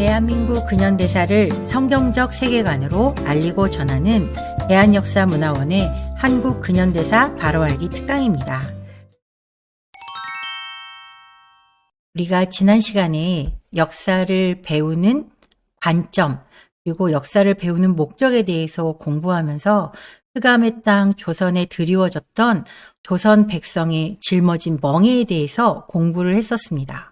대한민국 근현대사를 성경적 세계관으로 알리고 전하는 대한역사문화원의 한국 근현대사 바로 알기 특강입니다. 우리가 지난 시간에 역사를 배우는 관점, 그리고 역사를 배우는 목적에 대해서 공부하면서 흑암의 땅 조선에 드리워졌던 조선 백성의 짊어진 멍에에 대해서 공부를 했었습니다.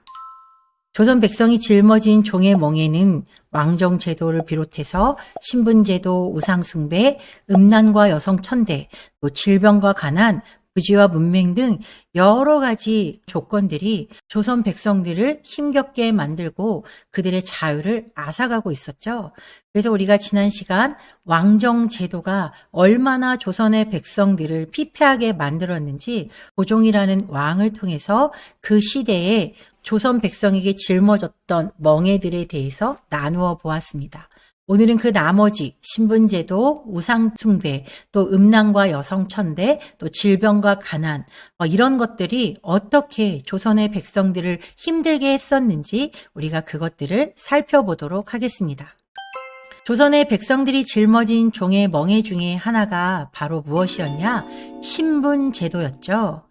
조선 백성이 짊어진 종의 멍에는 왕정제도를 비롯해서 신분제도, 우상숭배, 음란과 여성천대, 또 질병과 가난, 부지와 문맹 등 여러 가지 조건들이 조선 백성들을 힘겹게 만들고 그들의 자유를 앗아가고 있었죠. 그래서 우리가 지난 시간 왕정제도가 얼마나 조선의 백성들을 피폐하게 만들었는지 고종이라는 왕을 통해서 그 시대에 조선 백성에게 짊어졌던 멍에들에 대해서 나누어 보았습니다. 오늘은 그 나머지 신분제도, 우상숭배, 또 음란과 여성천대, 또 질병과 가난 이런 것들이 어떻게 조선의 백성들을 힘들게 했었는지 우리가 그것들을 살펴보도록 하겠습니다. 조선의 백성들이 짊어진 종의 멍에 중에 하나가 바로 무엇이었냐? 신분제도였죠.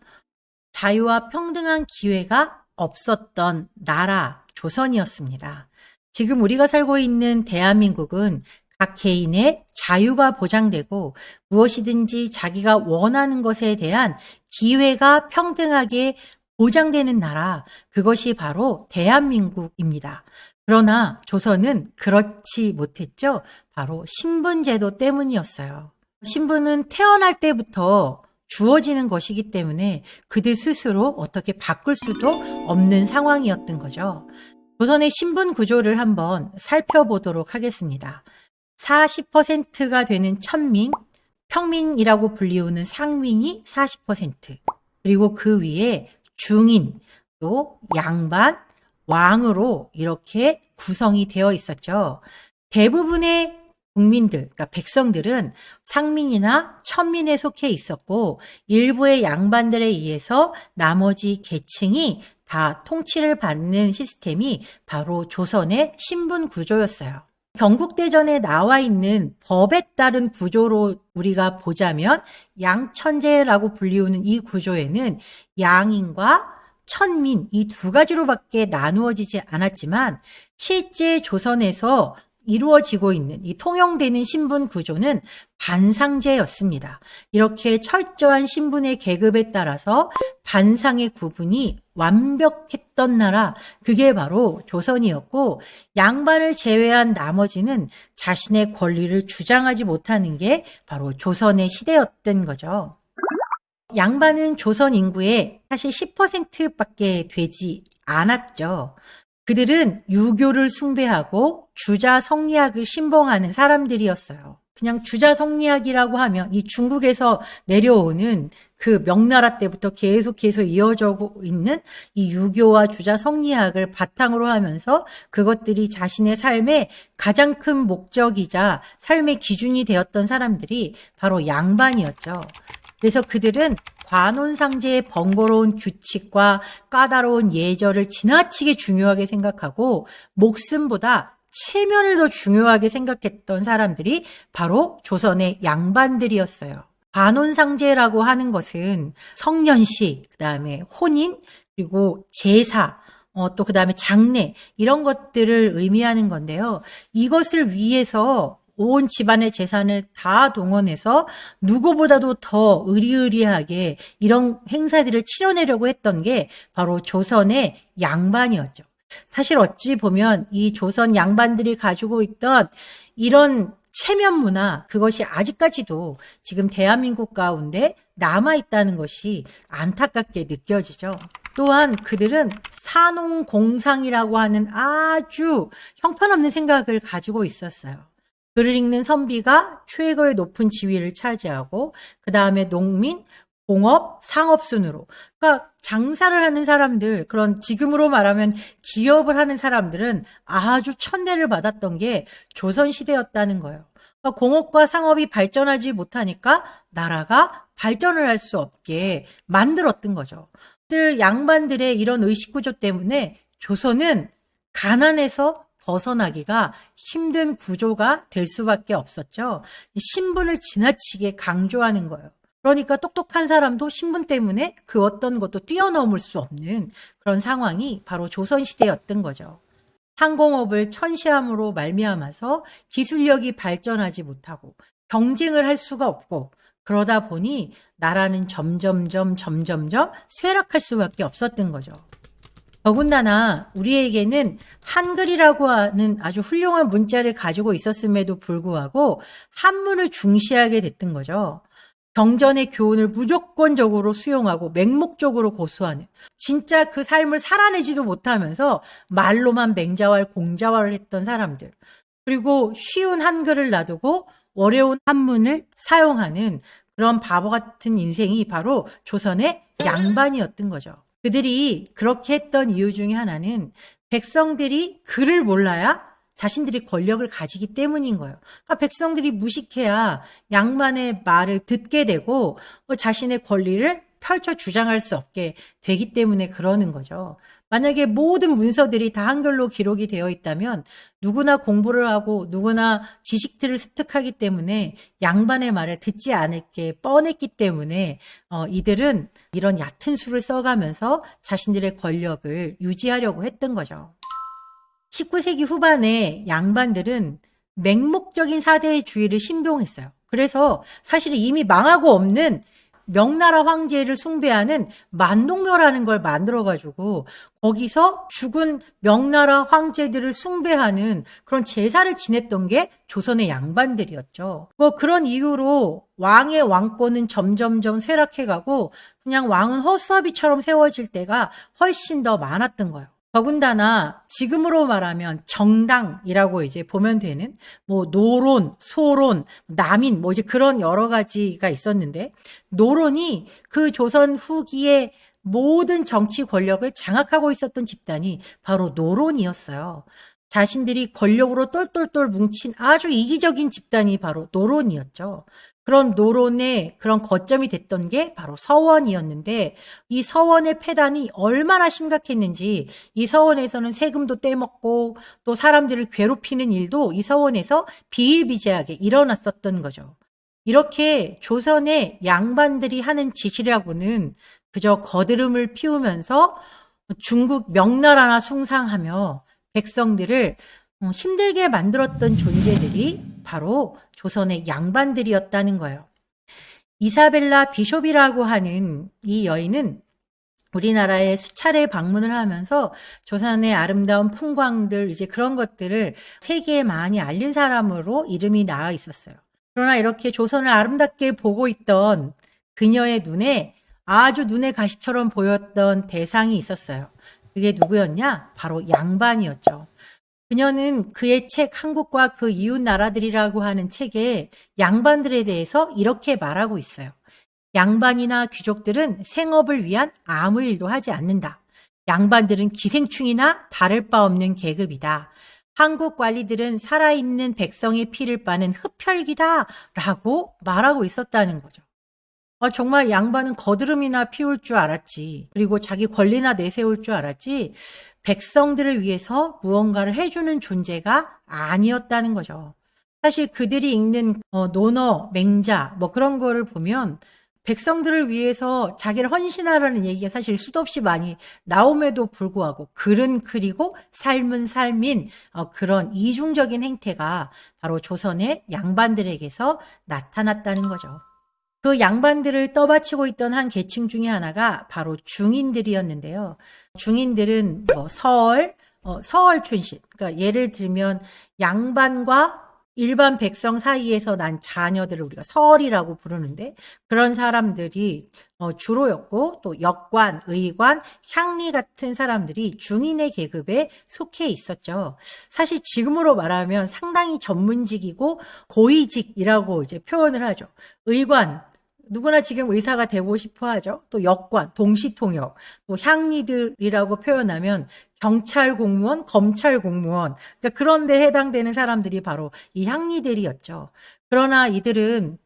자유와 평등한 기회가 없었던 나라 조선이었습니다. 지금 우리가 살고 있는 대한민국은 각 개인의 자유가 보장되고 무엇이든지 자기가 원하는 것에 대한 기회가 평등하게 보장되는 나라, 그것이 바로 대한민국입니다. 그러나 조선은 그렇지 못했죠. 바로 신분제도 때문이었어요. 신분은 태어날 때부터 주어지는 것이기 때문에 그들 스스로 어떻게 바꿀 수도 없는 상황이었던 거죠. 조선의 신분 구조를 한번 살펴보도록 하겠습니다. 40%가 되는 천민, 평민이라고 불리우는 상민이 40%, 그리고 그 위에 중인, 또 양반, 왕으로 이렇게 구성이 되어 있었죠. 대부분의 국민들, 그러니까 백성들은 상민이나 천민에 속해 있었고 일부의 양반들에 의해서 나머지 계층이 다 통치를 받는 시스템이 바로 조선의 신분 구조였어요. 경국대전에 나와 있는 법에 따른 구조로 우리가 보자면 양천제라고 불리우는 이 구조에는 양인과 천민 이 두 가지로밖에 나누어지지 않았지만 실제 조선에서 이루어지고 있는 이 통용되는 신분 구조는 반상제였습니다. 이렇게 철저한 신분의 계급에 따라서 반상의 구분이 완벽했던 나라, 그게 바로 조선이었고 양반을 제외한 나머지는 자신의 권리를 주장하지 못하는 게 바로 조선의 시대였던 거죠. 양반은 조선 인구의 사실 10%밖에 되지 않았죠. 그들은 유교를 숭배하고 주자성리학을 신봉하는 사람들이었어요. 그냥 주자성리학이라고 하면 이 중국에서 내려오는 그 명나라 때부터 계속해서 이어져 있는 이 유교와 주자성리학을 바탕으로 하면서 그것들이 자신의 삶의 가장 큰 목적이자 삶의 기준이 되었던 사람들이 바로 양반이었죠. 그래서 그들은 관혼상제의 번거로운 규칙과 까다로운 예절을 지나치게 중요하게 생각하고 목숨보다 체면을 더 중요하게 생각했던 사람들이 바로 조선의 양반들이었어요. 관혼상제라고 하는 것은 성년식, 그다음에 혼인, 그리고 제사, 또 그다음에 장례 이런 것들을 의미하는 건데요. 이것을 위해서 온 집안의 재산을 다 동원해서 누구보다도 더 의리의리하게 이런 행사들을 치러내려고 했던 게 바로 조선의 양반이었죠. 사실 어찌 보면 이 조선 양반들이 가지고 있던 이런 체면 문화, 그것이 아직까지도 지금 대한민국 가운데 남아있다는 것이 안타깝게 느껴지죠. 또한 그들은 산홍공상이라고 하는 아주 형편없는 생각을 가지고 있었어요. 글을 읽는 선비가 최고의 높은 지위를 차지하고 그 다음에 농민, 공업, 상업 순으로, 그러니까 장사를 하는 사람들, 그런 지금으로 말하면 기업을 하는 사람들은 아주 천대를 받았던 게 조선시대였다는 거예요. 그러니까 공업과 상업이 발전하지 못하니까 나라가 발전을 할 수 없게 만들었던 거죠. 양반들의 이런 의식구조 때문에 조선은 가난해서 벗어나기가 힘든 구조가 될 수밖에 없었죠. 신분을 지나치게 강조하는 거예요. 그러니까 똑똑한 사람도 신분 때문에 그 어떤 것도 뛰어넘을 수 없는 그런 상황이 바로 조선시대였던 거죠. 항공업을 천시함으로 말미암아서 기술력이 발전하지 못하고 경쟁을 할 수가 없고 그러다 보니 나라는 점점점 쇠락할 수밖에 없었던 거죠. 더군다나 우리에게는 한글이라고 하는 아주 훌륭한 문자를 가지고 있었음에도 불구하고 한문을 중시하게 됐던 거죠. 경전의 교훈을 무조건적으로 수용하고 맹목적으로 고수하는, 진짜 그 삶을 살아내지도 못하면서 말로만 맹자왈 공자왈을 했던 사람들, 그리고 쉬운 한글을 놔두고 어려운 한문을 사용하는 그런 바보 같은 인생이 바로 조선의 양반이었던 거죠. 그들이 그렇게 했던 이유 중에 하나는 백성들이 글을 몰라야 자신들이 권력을 가지기 때문인 거예요. 그러니까 백성들이 무식해야 양반의 말을 듣게 되고 자신의 권리를 펼쳐 주장할 수 없게 되기 때문에 그러는 거죠. 만약에 모든 문서들이 다 한글로 기록이 되어 있다면 누구나 공부를 하고 누구나 지식들을 습득하기 때문에 양반의 말을 듣지 않을 게 뻔했기 때문에 이들은 이런 얕은 수를 써가면서 자신들의 권력을 유지하려고 했던 거죠. 19세기 후반에 양반들은 맹목적인 사대주의를 신봉했어요. 그래서 사실 이미 망하고 없는 명나라 황제를 숭배하는 만동묘라는 걸 만들어가지고 거기서 죽은 명나라 황제들을 숭배하는 그런 제사를 지냈던 게 조선의 양반들이었죠. 그런 이유로 왕의 왕권은 점점점 쇠락해가고 그냥 왕은 허수아비처럼 세워질 때가 훨씬 더 많았던 거예요. 더군다나 지금으로 말하면 정당이라고 이제 보면 되는 노론, 소론, 남인 이제 그런 여러 가지가 있었는데 노론이 그 조선 후기에 모든 정치 권력을 장악하고 있었던 집단이 바로 노론이었어요. 자신들이 권력으로 똘똘똘 뭉친 아주 이기적인 집단이 바로 노론이었죠. 그런 노론의 그런 거점이 됐던 게 바로 서원이었는데 이 서원의 폐단이 얼마나 심각했는지 이 서원에서는 세금도 떼먹고 또 사람들을 괴롭히는 일도 이 서원에서 비일비재하게 일어났었던 거죠. 이렇게 조선의 양반들이 하는 짓이라고는 그저 거드름을 피우면서 중국 명나라나 숭상하며 백성들을 힘들게 만들었던 존재들이 바로 조선의 양반들이었다는 거예요. 이사벨라 비숍이라고 하는 이 여인은 우리나라에 수차례 방문을 하면서 조선의 아름다운 풍광들 이제 그런 것들을 세계에 많이 알린 사람으로 이름이 나와 있었어요. 그러나 이렇게 조선을 아름답게 보고 있던 그녀의 눈에 아주 눈의 가시처럼 보였던 대상이 있었어요. 그게 누구였냐? 바로 양반이었죠. 그녀는 그의 책 한국과 그 이웃 나라들이라고 하는 책에 양반들에 대해서 이렇게 말하고 있어요. 양반이나 귀족들은 생업을 위한 아무 일도 하지 않는다. 양반들은 기생충이나 다를 바 없는 계급이다. 한국 관리들은 살아있는 백성의 피를 빠는 흡혈귀다 라고 말하고 있었다는 거죠. 정말 양반은 거드름이나 피울 줄 알았지. 그리고 자기 권리나 내세울 줄 알았지. 백성들을 위해서 무언가를 해주는 존재가 아니었다는 거죠. 사실 그들이 읽는 논어, 맹자 그런 거를 보면 백성들을 위해서 자기를 헌신하라는 얘기가 사실 수도 없이 많이 나옴에도 불구하고 글은 글이고 삶은 삶인 그런 이중적인 행태가 바로 조선의 양반들에게서 나타났다는 거죠. 그 양반들을 떠받치고 있던 한 계층 중에 하나가 바로 중인들이었는데요. 중인들은 서얼 출신. 그러니까 예를 들면 양반과 일반 백성 사이에서 난 자녀들을 우리가 서얼이라고 부르는데 그런 사람들이 주로였고 또 역관, 의관, 향리 같은 사람들이 중인의 계급에 속해 있었죠. 사실 지금으로 말하면 상당히 전문직이고 고위직이라고 이제 표현을 하죠. 의관, 누구나 지금 의사가 되고 싶어 하죠. 또 역관, 동시통역, 또 향리들이라고 표현하면 경찰 공무원, 검찰 공무원. 그러니까 그런 데 해당되는 사람들이 바로 이 향리들이었죠. 그러나 이들은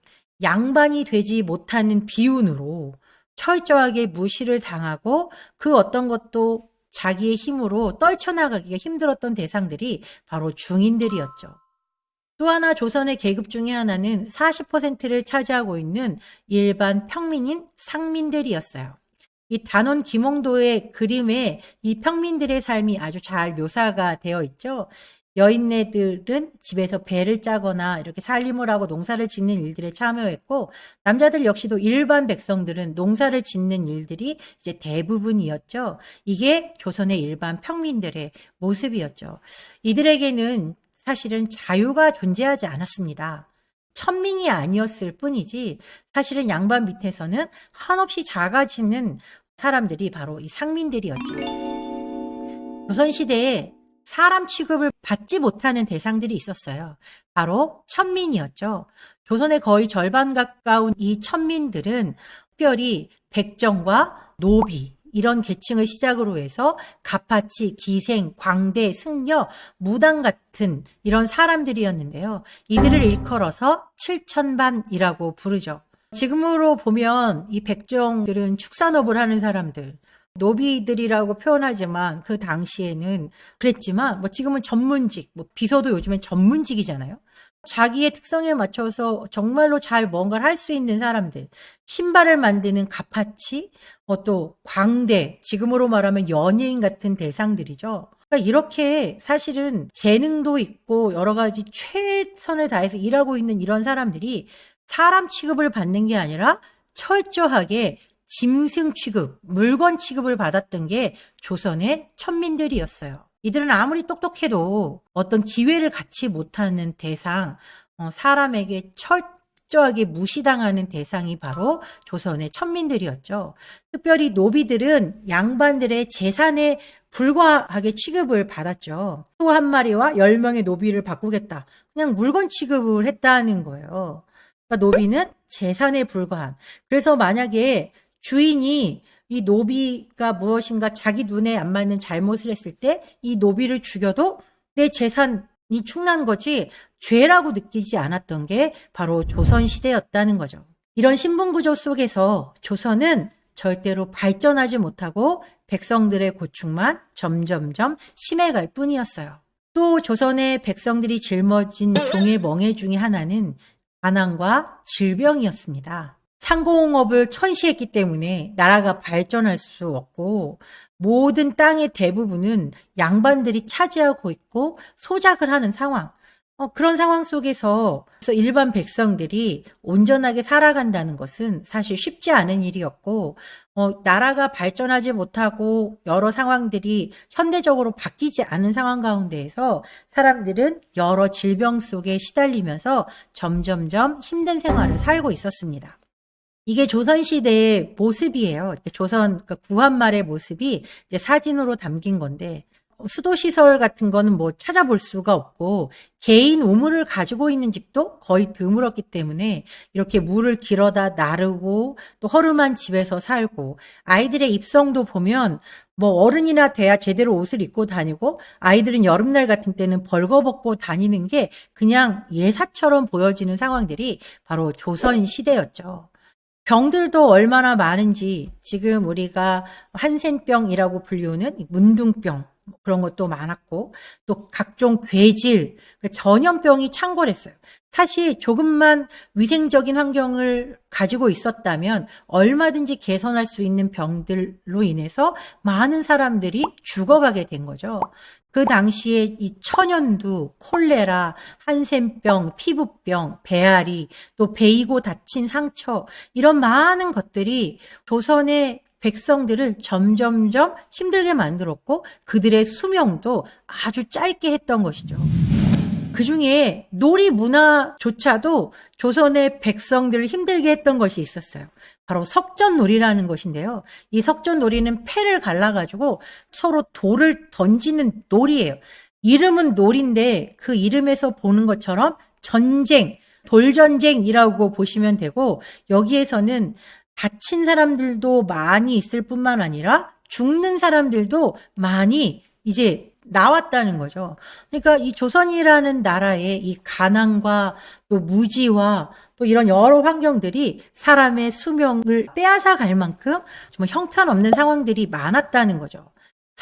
양반이 되지 못하는 비운으로 철저하게 무시를 당하고 그 어떤 것도 자기의 힘으로 떨쳐나가기가 힘들었던 대상들이 바로 중인들이었죠. 또 하나 조선의 계급 중에 하나는 40%를 차지하고 있는 일반 평민인 상민들이었어요. 이 단원 김홍도의 그림에 이 평민들의 삶이 아주 잘 묘사가 되어 있죠. 여인네들은 집에서 배를 짜거나 이렇게 살림을 하고 농사를 짓는 일들에 참여했고, 남자들 역시도 일반 백성들은 농사를 짓는 일들이 이제 대부분이었죠. 이게 조선의 일반 평민들의 모습이었죠. 이들에게는 사실은 자유가 존재하지 않았습니다. 천민이 아니었을 뿐이지 사실은 양반 밑에서는 한없이 작아지는 사람들이 바로 이 상민들이었죠. 조선시대에 사람 취급을 받지 못하는 대상들이 있었어요. 바로 천민이었죠. 조선의 거의 절반 가까운 이 천민들은 특별히 백정과 노비 이런 계층을 시작으로 해서 갑파치, 기생, 광대, 승려, 무당 같은 이런 사람들이었는데요. 이들을 일컬어서 칠천반이라고 부르죠. 지금으로 보면 이 백정들은 축산업을 하는 사람들, 노비들이라고 표현하지만 그 당시에는 그랬지만 지금은 전문직, 비서도 요즘엔 전문직이잖아요. 자기의 특성에 맞춰서 정말로 잘 뭔가를 할 수 있는 사람들, 신발을 만드는 갑파치, 또 광대, 지금으로 말하면 연예인 같은 대상들이죠. 그러니까 이렇게 사실은 재능도 있고 여러 가지 최선을 다해서 일하고 있는 이런 사람들이 사람 취급을 받는 게 아니라 철저하게 짐승 취급, 물건 취급을 받았던 게 조선의 천민들이었어요. 이들은 아무리 똑똑해도 어떤 기회를 갖지 못하는 대상, 사람에게 철저하게 무시당하는 대상이 바로 조선의 천민들이었죠. 특별히 노비들은 양반들의 재산에 불과하게 취급을 받았죠. 소 한 마리와 10명의 노비를 바꾸겠다. 그냥 물건 취급을 했다는 거예요. 그러니까 노비는 재산에 불과한. 그래서 만약에 주인이 이 노비가 무엇인가 자기 눈에 안 맞는 잘못을 했을 때 이 노비를 죽여도 내 재산이 충난 거지 죄라고 느끼지 않았던 게 바로 조선시대였다는 거죠. 이런 신분구조 속에서 조선은 절대로 발전하지 못하고 백성들의 고충만 점점점 심해갈 뿐이었어요. 또 조선의 백성들이 짊어진 종의 멍해 중에 하나는 가난과 질병이었습니다. 상공업을 천시했기 때문에 나라가 발전할 수 없고 모든 땅의 대부분은 양반들이 차지하고 있고 소작을 하는 상황. 그런 상황 속에서 일반 백성들이 온전하게 살아간다는 것은 사실 쉽지 않은 일이었고, 나라가 발전하지 못하고 여러 상황들이 현대적으로 바뀌지 않은 상황 가운데에서 사람들은 여러 질병 속에 시달리면서 점점점 힘든 생활을 살고 있었습니다. 이게 조선시대의 모습이에요. 그러니까 구한말의 모습이 이제 사진으로 담긴 건데, 수도시설 같은 거는 찾아볼 수가 없고, 개인 우물을 가지고 있는 집도 거의 드물었기 때문에, 이렇게 물을 길어다 나르고, 또 허름한 집에서 살고, 아이들의 입성도 보면, 어른이나 돼야 제대로 옷을 입고 다니고, 아이들은 여름날 같은 때는 벌거벗고 다니는 게 그냥 예사처럼 보여지는 상황들이 바로 조선시대였죠. 병들도 얼마나 많은지 지금 우리가 한센병이라고 불리우는 문둥병 그런 것도 많았고 또 각종 괴질, 전염병이 창궐했어요. 사실 조금만 위생적인 환경을 가지고 있었다면 얼마든지 개선할 수 있는 병들로 인해서 많은 사람들이 죽어가게 된 거죠. 그 당시에 이 천연두, 콜레라, 한센병, 피부병, 배앓이, 또 베이고 다친 상처 이런 많은 것들이 조선의 백성들을 점점점 힘들게 만들었고 그들의 수명도 아주 짧게 했던 것이죠. 그중에 놀이 문화조차도 조선의 백성들을 힘들게 했던 것이 있었어요. 바로 석전놀이라는 것인데요. 이 석전놀이는 패를 갈라가지고 서로 돌을 던지는 놀이예요. 이름은 놀인데 그 이름에서 보는 것처럼 전쟁, 돌전쟁이라고 보시면 되고 여기에서는 다친 사람들도 많이 있을 뿐만 아니라 죽는 사람들도 많이 이제 나왔다는 거죠. 그러니까 이 조선이라는 나라의 이 가난과 또 무지와 또 이런 여러 환경들이 사람의 수명을 빼앗아 갈 만큼 정말 형편없는 상황들이 많았다는 거죠.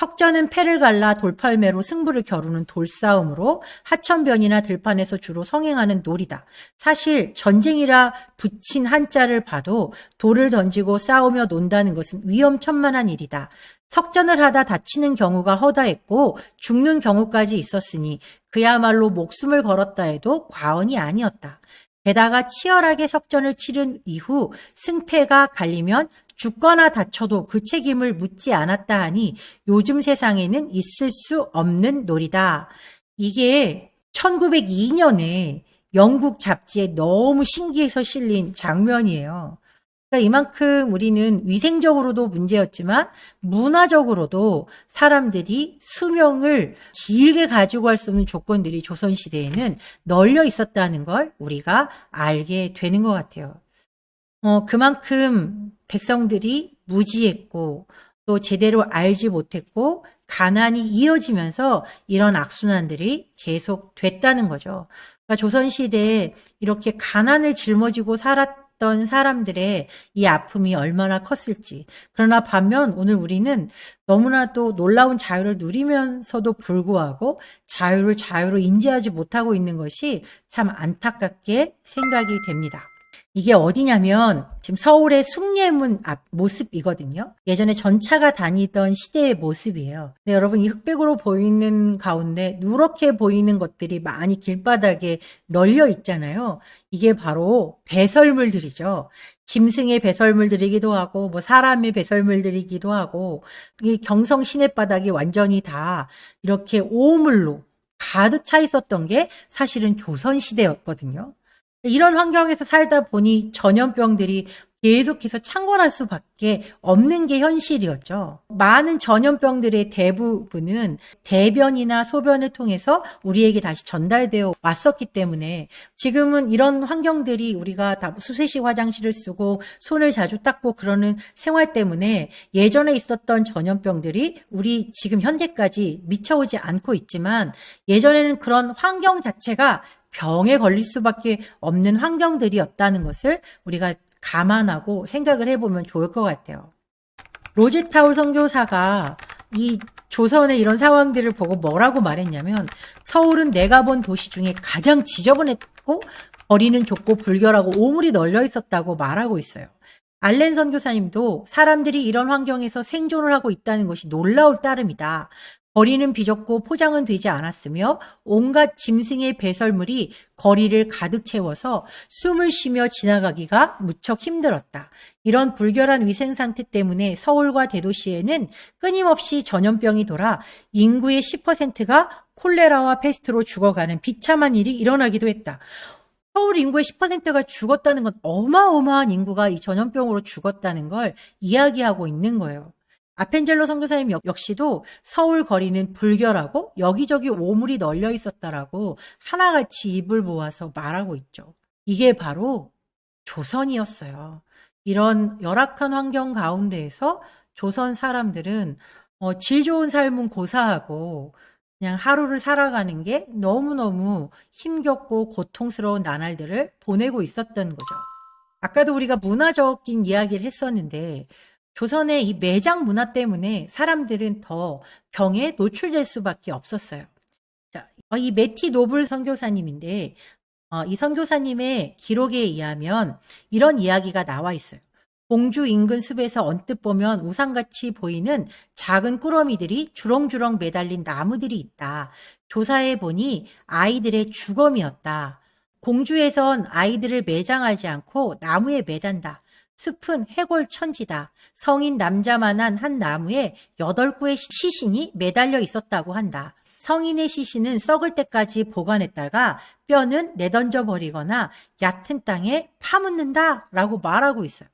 석전은 패를 갈라 돌팔매로 승부를 겨루는 돌싸움으로 하천변이나 들판에서 주로 성행하는 놀이다. 사실 전쟁이라 붙인 한자를 봐도 돌을 던지고 싸우며 논다는 것은 위험천만한 일이다. 석전을 하다 다치는 경우가 허다했고 죽는 경우까지 있었으니 그야말로 목숨을 걸었다 해도 과언이 아니었다. 게다가 치열하게 석전을 치른 이후 승패가 갈리면 죽거나 다쳐도 그 책임을 묻지 않았다 하니 요즘 세상에는 있을 수 없는 놀이다. 이게 1902년에 영국 잡지에 너무 신기해서 실린 장면이에요. 그러니까 이만큼 우리는 위생적으로도 문제였지만 문화적으로도 사람들이 수명을 길게 가지고 갈 수 없는 조건들이 조선시대에는 널려 있었다는 걸 우리가 알게 되는 것 같아요. 그만큼 백성들이 무지했고 또 제대로 알지 못했고 가난이 이어지면서 이런 악순환들이 계속 됐다는 거죠. 그러니까 조선시대에 이렇게 가난을 짊어지고 살았던 사람들의 이 아픔이 얼마나 컸을지. 그러나 반면 오늘 우리는 너무나도 놀라운 자유를 누리면서도 불구하고 자유로 인지하지 못하고 있는 것이 참 안타깝게 생각이 됩니다. 이게 어디냐면 지금 서울의 숭례문 앞 모습이거든요. 예전에 전차가 다니던 시대의 모습이에요. 근데 여러분 이 흑백으로 보이는 가운데 누렇게 보이는 것들이 많이 길바닥에 널려 있잖아요. 이게 바로 배설물들이죠. 짐승의 배설물들이기도 하고 뭐 사람의 배설물들이기도 하고 이 경성 시내바닥이 완전히 다 이렇게 오물로 가득 차 있었던 게 사실은 조선시대였거든요. 이런 환경에서 살다 보니 전염병들이 계속해서 창궐할 수밖에 없는 게 현실이었죠. 많은 전염병들의 대부분은 대변이나 소변을 통해서 우리에게 다시 전달되어 왔었기 때문에 지금은 이런 환경들이 우리가 다 수세식 화장실을 쓰고 손을 자주 닦고 그러는 생활 때문에 예전에 있었던 전염병들이 우리 지금 현대까지 미쳐오지 않고 있지만 예전에는 그런 환경 자체가 병에 걸릴 수밖에 없는 환경들이었다는 것을 우리가 감안하고 생각을 해보면 좋을 것 같아요. 로제타울 선교사가 이 조선의 이런 상황들을 보고 뭐라고 말했냐면 서울은 내가 본 도시 중에 가장 지저분했고 거리는 좁고 불결하고 오물이 널려 있었다고 말하고 있어요. 알렌 선교사님도 사람들이 이런 환경에서 생존을 하고 있다는 것이 놀라울 따름이다. 거리는 비좁고 포장은 되지 않았으며 온갖 짐승의 배설물이 거리를 가득 채워서 숨을 쉬며 지나가기가 무척 힘들었다. 이런 불결한 위생 상태 때문에 서울과 대도시에는 끊임없이 전염병이 돌아 인구의 10%가 콜레라와 페스트로 죽어가는 비참한 일이 일어나기도 했다. 서울 인구의 10%가 죽었다는 건 어마어마한 인구가 이 전염병으로 죽었다는 걸 이야기하고 있는 거예요. 아펜젤로 선교사님 역시도 서울 거리는 불결하고 여기저기 오물이 널려 있었다라고 하나같이 입을 모아서 말하고 있죠. 이게 바로 조선이었어요. 이런 열악한 환경 가운데에서 조선 사람들은 질 좋은 삶은 고사하고 그냥 하루를 살아가는 게 너무너무 힘겹고 고통스러운 나날들을 보내고 있었던 거죠. 아까도 우리가 문화적인 이야기를 했었는데 조선의 이 매장 문화 때문에 사람들은 더 병에 노출될 수밖에 없었어요. 자, 이 매티 노블 선교사님인데 이 선교사님의 기록에 의하면 이런 이야기가 나와 있어요. 공주 인근 숲에서 언뜻 보면 우상같이 보이는 작은 꾸러미들이 주렁주렁 매달린 나무들이 있다. 조사해 보니 아이들의 주검이었다. 공주에선 아이들을 매장하지 않고 나무에 매단다. 숲은 해골천지다. 성인 남자만한 한 나무에 8구의 시신이 매달려 있었다고 한다. 성인의 시신은 썩을 때까지 보관했다가 뼈는 내던져 버리거나 얕은 땅에 파묻는다라고 말하고 있어요.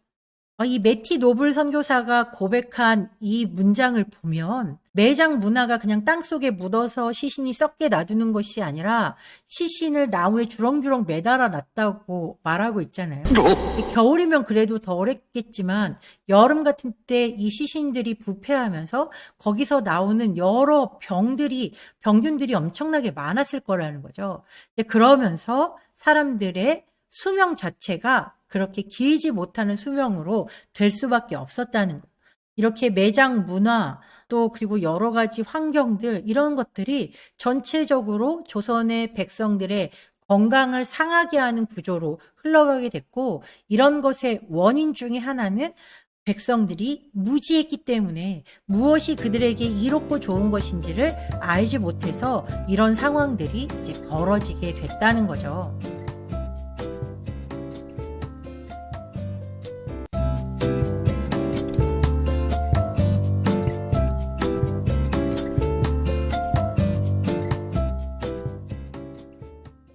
이 매티 노블 선교사가 고백한 이 문장을 보면 매장 문화가 그냥 땅속에 묻어서 시신이 썩게 놔두는 것이 아니라 시신을 나무에 주렁주렁 매달아 놨다고 말하고 있잖아요. 겨울이면 그래도 덜했겠지만 여름 같은 때 이 시신들이 부패하면서 거기서 나오는 여러 병균들이 엄청나게 많았을 거라는 거죠. 그러면서 사람들의 수명 자체가 그렇게 길지 못하는 수명으로 될 수밖에 없었다는 거. 이렇게 매장 문화, 또 그리고 여러 가지 환경들 이런 것들이 전체적으로 조선의 백성들의 건강을 상하게 하는 구조로 흘러가게 됐고 이런 것의 원인 중에 하나는 백성들이 무지했기 때문에 무엇이 그들에게 이롭고 좋은 것인지를 알지 못해서 이런 상황들이 이제 벌어지게 됐다는 거죠.